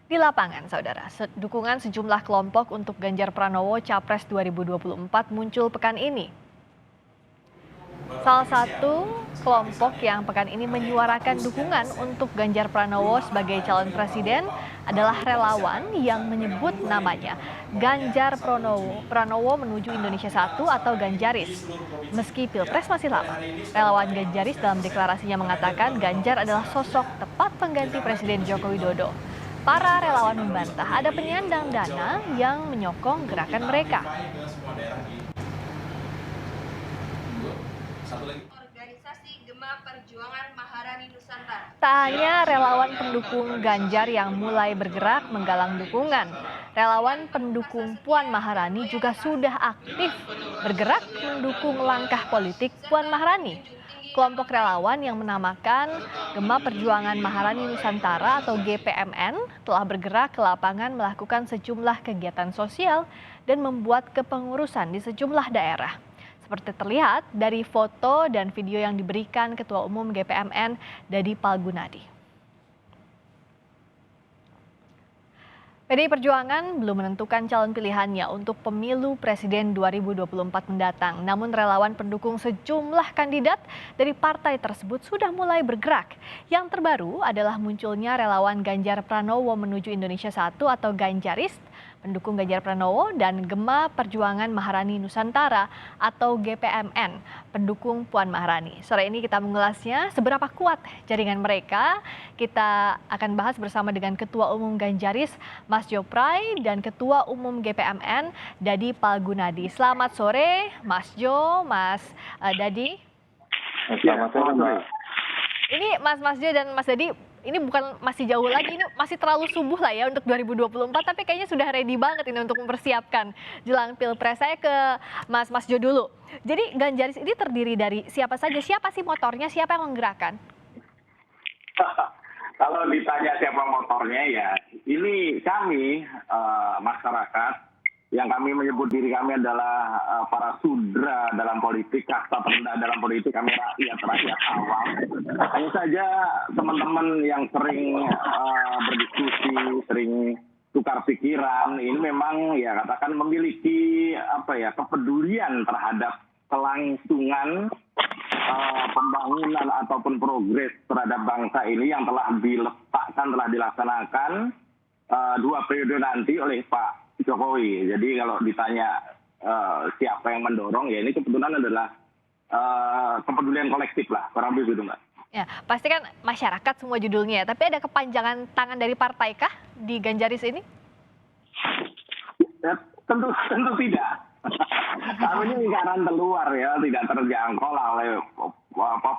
Di lapangan, saudara, dukungan sejumlah kelompok untuk Ganjar Pranowo Capres 2024 muncul pekan ini. Salah satu kelompok yang pekan ini menyuarakan dukungan untuk Ganjar Pranowo sebagai calon presiden adalah relawan yang menyebut namanya Ganjar Pranowo menuju Indonesia Satu atau Ganjaris. Meski Pilpres masih lama, relawan Ganjaris dalam deklarasinya mengatakan Ganjar adalah sosok tepat pengganti Presiden Joko Widodo. Para relawan membantah ada penyandang dana yang menyokong gerakan mereka. Organisasi Gema Perjuangan Maharani Nusantara. Tak hanya relawan pendukung Ganjar yang mulai bergerak menggalang dukungan, relawan pendukung Puan Maharani juga sudah aktif bergerak mendukung langkah politik Puan Maharani. Kelompok relawan yang menamakan Gema Perjuangan Maharani Nusantara atau GPMN telah bergerak ke lapangan melakukan sejumlah kegiatan sosial dan membuat kepengurusan di sejumlah daerah. Seperti terlihat dari foto dan video yang diberikan Ketua Umum GPMN Dadi Palgunadi. PDI Perjuangan belum menentukan calon pilihannya untuk pemilu Presiden 2024 mendatang. Namun relawan pendukung sejumlah kandidat dari partai tersebut sudah mulai bergerak. Yang terbaru adalah munculnya relawan Ganjar Pranowo menuju Indonesia Satu atau Ganjaris, pendukung Ganjar Pranowo, dan Gema Perjuangan Maharani Nusantara atau GPMN, pendukung Puan Maharani. Sore ini kita mengulasnya seberapa kuat jaringan mereka. Kita akan bahas bersama dengan Ketua Umum Ganjaris, Mas Jopray, dan Ketua Umum GPMN, Dadi Palgunadi. Selamat sore, Mas Jo, Mas Dadi. Selamat sore, Mbak. Ini Mas Jo dan Mas Dadi, ini bukan masih jauh lagi, ini masih terlalu subuh lah ya untuk 2024, tapi kayaknya sudah ready banget ini untuk mempersiapkan jelang Pilpres. Saya ke Mas Jo dulu. Jadi Ganjaris ini terdiri dari siapa saja? Siapa sih motornya? Siapa yang menggerakkan? Kalau ditanya siapa motornya ya, ini kami masyarakat yang kami menyebut diri kami adalah para sudra dalam politik, kasta terendah dalam politik, kami rakyat awam. Hanya saja teman-teman yang sering berdiskusi, sering tukar pikiran, ini memang ya katakan memiliki kepedulian terhadap kelangsungan pembangunan ataupun progres terhadap bangsa ini yang telah diletakkan, telah dilaksanakan 2 periode nanti oleh Pak Jokowi. Jadi kalau ditanya siapa yang mendorong, ya ini kebetulan adalah kepedulian kolektif lah, kurang lebih gitu, Mbak. Ya, pasti kan masyarakat semua judulnya, tapi ada kepanjangan tangan dari partai kah di Ganjaris ini? Ya, tentu tidak. Kami ini lingkaran terluar ya, tidak terjangkau lah oleh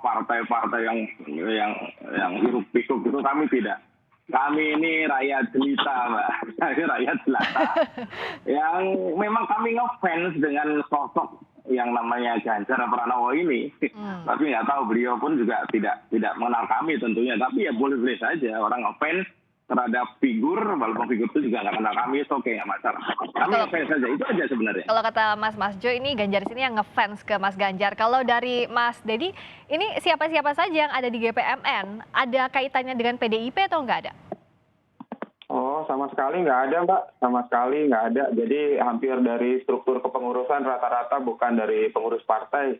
partai-partai yang hiruk-pikuk itu, kami tidak. Kami ini rakyat jelita, Mbak. Rakyat jelata. Yang memang kami ngefans dengan sosok yang namanya Ganjar Pranowo ini. Tapi nggak tahu, beliau pun juga tidak mengenal kami tentunya. Tapi ya boleh-boleh saja orang ngefans terhadap figur, walaupun figur itu juga nggak kenal kami, itu oke, nggak masalah. Kami ngefans saja, itu aja sebenarnya. Kalau kata Mas Jo, ini Ganjaris ini yang ngefans ke Mas Ganjar. Kalau dari Mas Dedi, ini siapa-siapa saja yang ada di GPMN? Ada kaitannya dengan PDIP atau nggak ada? Oh, sama sekali nggak ada, Mbak. Sama sekali nggak ada. Jadi hampir dari struktur kepengurusan rata-rata bukan dari pengurus partai.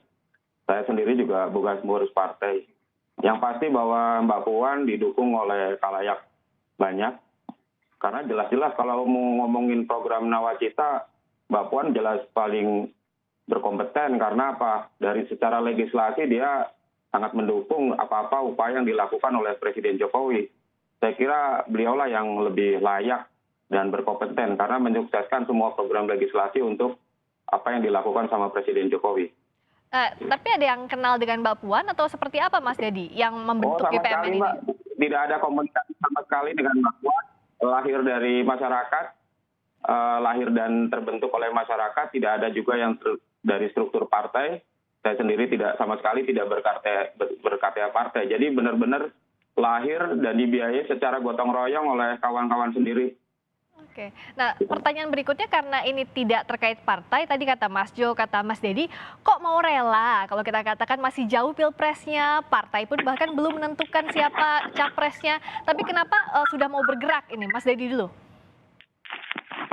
Saya sendiri juga bukan pengurus partai. Yang pasti bahwa Mbak Puan didukung oleh khalayak banyak. Karena jelas-jelas kalau mau ngomongin program Nawacita, Mbak Puan jelas paling berkompeten. Karena apa? Dari secara legislasi dia sangat mendukung apa-apa upaya yang dilakukan oleh Presiden Jokowi. Saya kira beliaulah yang lebih layak dan berkompeten karena menyukseskan semua program legislasi untuk apa yang dilakukan sama Presiden Jokowi. Tapi ada yang kenal dengan Mbak Puan atau seperti apa, Mas Dedi, yang membentuk sama GPMN sekali, ini? Mbak. Tidak ada komunikasi sama sekali dengan Mbak Puan. Lahir dari masyarakat, lahir dan terbentuk oleh masyarakat. Tidak ada juga yang dari struktur partai. Saya sendiri sama sekali tidak berKTA partai. Jadi benar-benar lahir dan dibiayai secara gotong royong oleh kawan-kawan sendiri. Oke. Nah, pertanyaan berikutnya karena ini tidak terkait partai, tadi kata Mas Jo, kata Mas Dedi, kok mau rela kalau kita katakan masih jauh pilpresnya, partai pun bahkan belum menentukan siapa capresnya, tapi kenapa sudah mau bergerak ini? Mas Dedi dulu.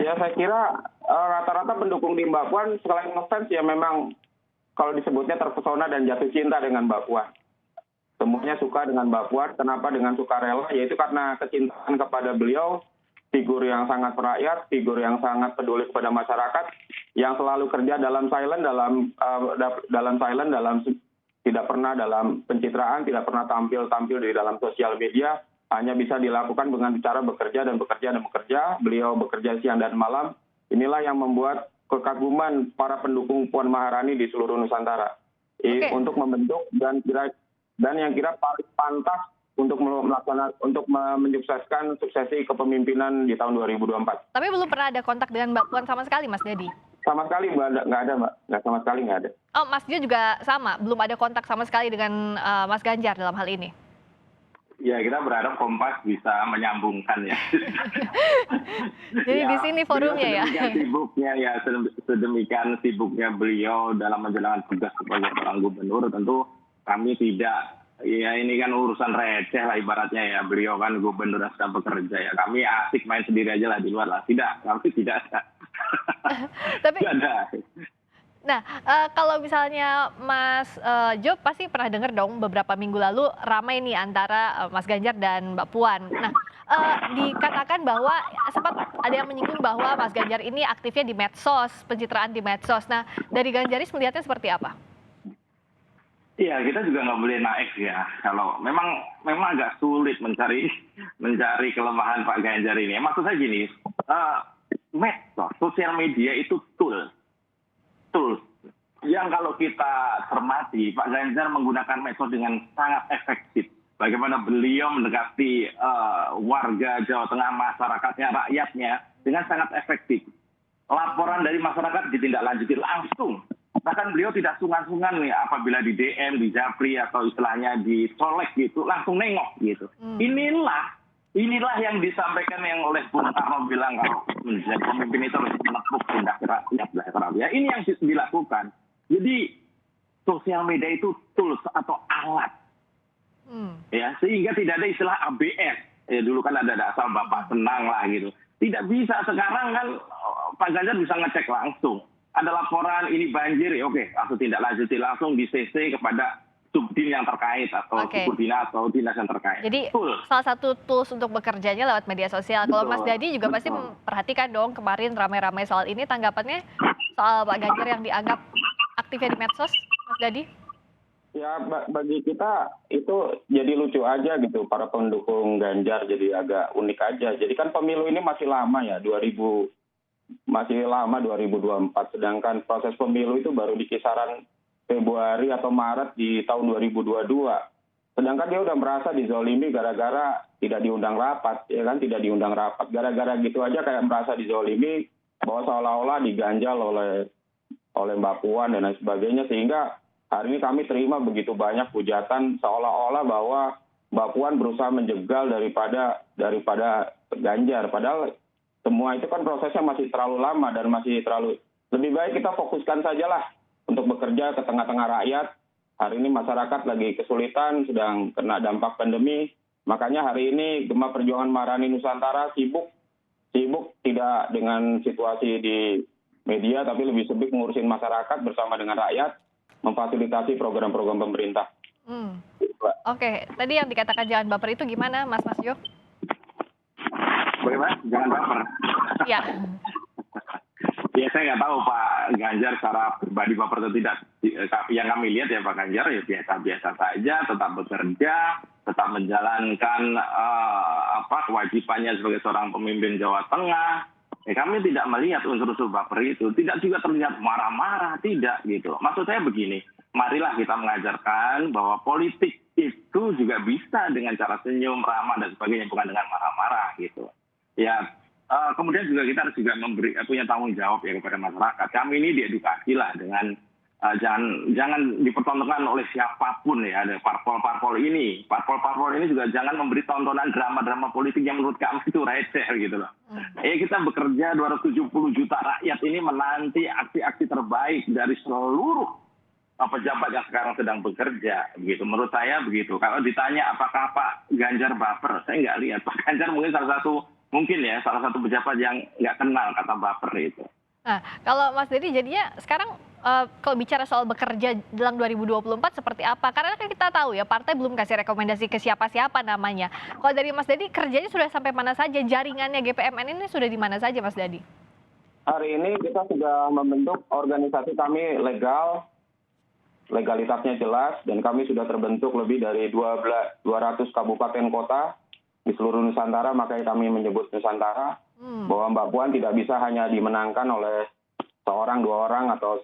Ya saya kira rata-rata pendukung di Mbak Puan selain ngefans ya memang kalau disebutnya terpesona dan jatuh cinta dengan Mbak Puan. Semuanya suka dengan Mbak Puan. Kenapa dengan sukarela? Yaitu karena kecintaan kepada beliau, figur yang sangat merakyat, figur yang sangat peduli kepada masyarakat, yang selalu kerja dalam silent, tidak pernah dalam pencitraan, tidak pernah tampil di dalam sosial media, hanya bisa dilakukan dengan cara bekerja dan bekerja dan bekerja. Beliau bekerja siang dan malam. Inilah yang membuat kekaguman para pendukung Puan Maharani di seluruh Nusantara untuk membentuk dan yang kira paling pantas untuk menyukseskan suksesi kepemimpinan di tahun 2024. Tapi belum pernah ada kontak dengan Mbak Puan sama sekali, Mas Dedi? Sama sekali nggak ada, Mbak. Sama sekali nggak ada. Oh, Mas Jo juga sama, belum ada kontak sama sekali dengan Mas Ganjar dalam hal ini? Ya, kita berharap Kompas bisa menyambungkan ya. Jadi di sini forumnya ya. Sedemikian sibuknya beliau dalam menjalankan tugas sebagai seorang gubernur, tentu kami tidak, ya ini kan urusan receh lah ibaratnya ya, beliau kan gubernur yang sedang bekerja ya, kami asik main sendiri aja lah di luar lah, kami tidak ada. Tapi tidak ada. Nah, kalau misalnya Mas Jo pasti pernah dengar dong beberapa minggu lalu ramai nih antara Mas Ganjar dan Mbak Puan. Nah, dikatakan bahwa sempat ada yang menyinggung bahwa Mas Ganjar ini aktifnya di medsos, pencitraan di medsos. Nah, dari Ganjaris melihatnya seperti apa? Iya, kita juga nggak boleh naif ya. Kalau memang agak sulit mencari kelemahan Pak Ganjar ini. Maksud saya gini, medsos, sosial media itu tools yang kalau kita cermati, Pak Ganjar menggunakan medsos dengan sangat efektif. Bagaimana beliau mendekati warga Jawa Tengah, masyarakatnya, rakyatnya dengan sangat efektif. Laporan dari masyarakat ditindaklanjuti langsung. Bahkan beliau tidak sungkan-sungkan nih apabila di DM, di Japri atau istilahnya dicolek gitu, langsung nengok gitu. Inilah yang disampaikan yang oleh Bung Karno bilang kalau menjadi pemimpin itu harus menepuk tindak rakyat. Ya, ini yang dilakukan. Jadi sosial media itu tools atau alat. Ya, sehingga tidak ada istilah ABS. Ya, dulu kan ada asal Bapak senang lah gitu. Tidak bisa, sekarang kan Pak Ganjar bisa ngecek langsung. Ada laporan ini banjir, ya oke, langsung tindak lanjuti, langsung di CC kepada subdin yang terkait atau subdina atau dinas yang terkait. Jadi salah satu tools untuk bekerjanya lewat media sosial. Kalau Mas Dadi juga pasti memperhatikan dong kemarin ramai-ramai soal ini, tanggapannya soal Pak Ganjar yang dianggap aktifnya di medsos, Mas Dadi? Ya bagi kita itu jadi lucu aja gitu, para pendukung Ganjar jadi agak unik aja. Jadi kan pemilu ini masih lama ya, 2024, sedangkan proses pemilu itu baru di kisaran Februari atau Maret di tahun 2022. Sedangkan dia udah merasa dizolimi gara-gara tidak diundang rapat, ya kan, tidak diundang rapat. Gara-gara gitu aja kayak merasa dizolimi, bahwa seolah-olah diganjal oleh Mbak Puan dan lain sebagainya, sehingga hari ini kami terima begitu banyak hujatan seolah-olah bahwa Mbak Puan berusaha menjegal daripada Ganjar. Padahal semua itu kan prosesnya masih terlalu lama dan masih terlalu, lebih baik kita fokuskan sajalah untuk bekerja ke tengah-tengah rakyat. Hari ini masyarakat lagi kesulitan, sedang kena dampak pandemi. Makanya hari ini Gema Perjuangan Maharani Nusantara sibuk tidak dengan situasi di media, tapi lebih sibuk ngurusin masyarakat bersama dengan rakyat, memfasilitasi program-program pemerintah. Oke, tadi yang dikatakan jangan baper itu gimana, Mas Jo? Bagaimana? Jangan baper. Iya. Ya saya nggak tahu Pak Ganjar secara pribadi baper atau tidak. Yang kami lihat ya Pak Ganjar ya biasa-biasa saja, tetap bekerja, tetap menjalankan kewajibannya sebagai seorang pemimpin Jawa Tengah. Ya, kami tidak melihat unsur-unsur baper itu, tidak juga terlihat marah-marah, tidak gitu. Maksud saya begini, marilah kita mengajarkan bahwa politik itu juga bisa dengan cara senyum, ramah dan sebagainya, bukan dengan marah-marah gitu. Ya, kemudian juga kita harus juga punya tanggung jawab ya kepada masyarakat. Kami ini diedukasi lah dengan Jangan dipertontonkan oleh siapapun ya, ada parpol-parpol ini. Parpol-parpol ini juga jangan memberi tontonan drama-drama politik yang menurut kami itu receh gitu loh. Kita bekerja 270 juta rakyat ini menanti aksi-aksi terbaik dari seluruh pejabat yang sekarang sedang bekerja. Begitu. Menurut saya begitu. Kalau ditanya apakah Pak Ganjar baper, saya nggak lihat. Pak Ganjar mungkin salah satu pejabat yang nggak kenal kata baper itu. Nah, kalau Mas Dedi jadinya sekarang kalau bicara soal bekerja dalam 2024 seperti apa? Karena kan kita tahu ya partai belum kasih rekomendasi ke siapa-siapa namanya. Kalau dari Mas Dedi kerjanya sudah sampai mana saja? Jaringannya GPMN ini sudah di mana saja Mas Dedi? Hari ini kita sudah membentuk organisasi kami legal, legalitasnya jelas, dan kami sudah terbentuk lebih dari 200 kabupaten kota di seluruh Nusantara, makanya kami menyebut Nusantara. Bahwa Mbak Puan tidak bisa hanya dimenangkan oleh seorang, dua orang, atau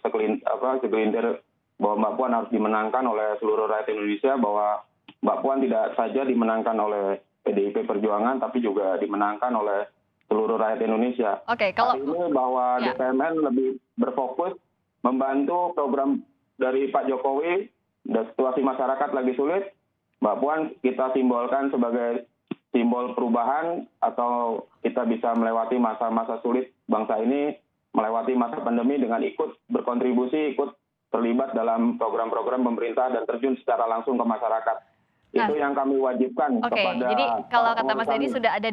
segelintir, bahwa Mbak Puan harus dimenangkan oleh seluruh rakyat Indonesia, bahwa Mbak Puan tidak saja dimenangkan oleh PDIP Perjuangan, tapi juga dimenangkan oleh seluruh rakyat Indonesia. Oke, kalau hari ini bahwa GPMN lebih berfokus membantu program dari Pak Jokowi, dan situasi masyarakat lagi sulit, Mbak Puan kita simbolkan sebagai simbol perubahan, atau kita bisa melewati masa-masa sulit bangsa ini, melewati masa pandemi dengan ikut berkontribusi, ikut terlibat dalam program-program pemerintah dan terjun secara langsung ke masyarakat. Itu yang kami wajibkan kepada. Jadi kalau kata Mas kami. Dedi sudah ada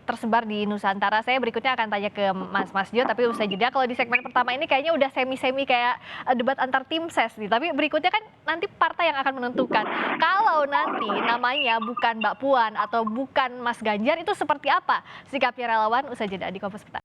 tersebar di Nusantara. Saya berikutnya akan tanya ke Mas Jo, tapi usai jeda. Kalau di segmen pertama ini kayaknya udah semi-semi kayak debat antar tim ses nih. Tapi berikutnya kan nanti partai yang akan menentukan. Kalau nanti namanya bukan Mbak Puan atau bukan Mas Ganjar, itu seperti apa sikapnya relawan? Usai jeda di Kompas Petang.